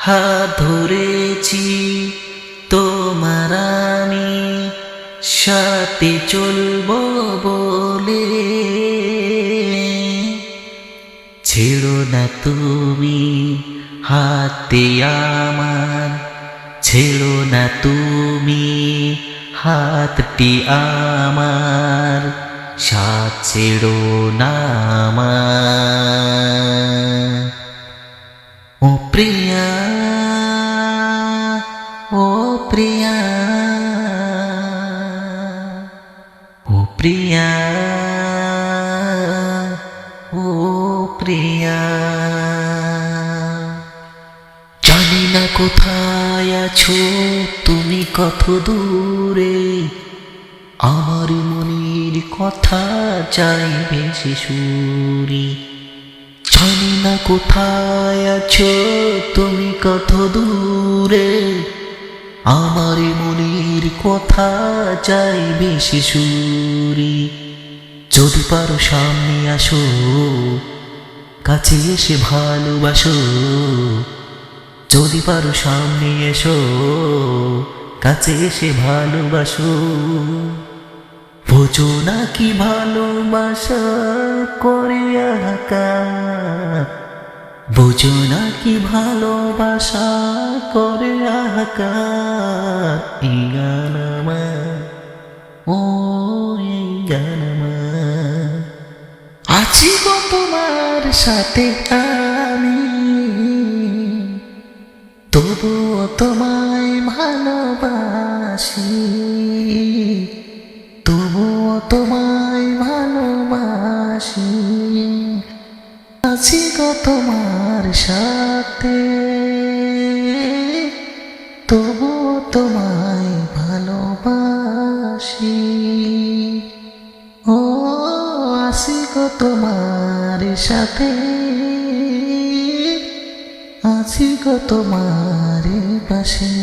হাত ধরেছি তোমার আমি, সাথে চলবো বলে। ছেড়ো না তুমি হাতে আমার, ছেড়ো না তুমি হাতটি আমার, সাথ ছেড়ো না আমার। ও প্রিয়া, ও প্রিয়া, ও প্রিয়া, ও প্রিয়া। জানি না কোথায় আছো তুমি, কত দূরে, আমার মনের কথা চাইবে সে সুরে। জানি না কোথায় আছো তুমি, কত দূরে, আমার মনের কথা চাইবে সে সুরে। যদি পারো সামনে আসো, কাছে এসে ভালোবাসো। যদি পারো সামনে এসো, কাছে এসে ভালোবাসো। বোঝো না কি ভালোবাসা করে আহাকার, বোঝো না কি ভালোবাসা করে আহাকার। এই গান আমার, ও এই গান আমার। আছি গো তোমার সাথে আমি, তবুও তোমায় ভালোবাসি, তবুও তোমায় ভালোবাসি। আছি গো তোমার সাথে, তবুও তোমায় ভালোবাসি। ও আছি গো তোমার সাথে, আছি গো তোমার পাশে।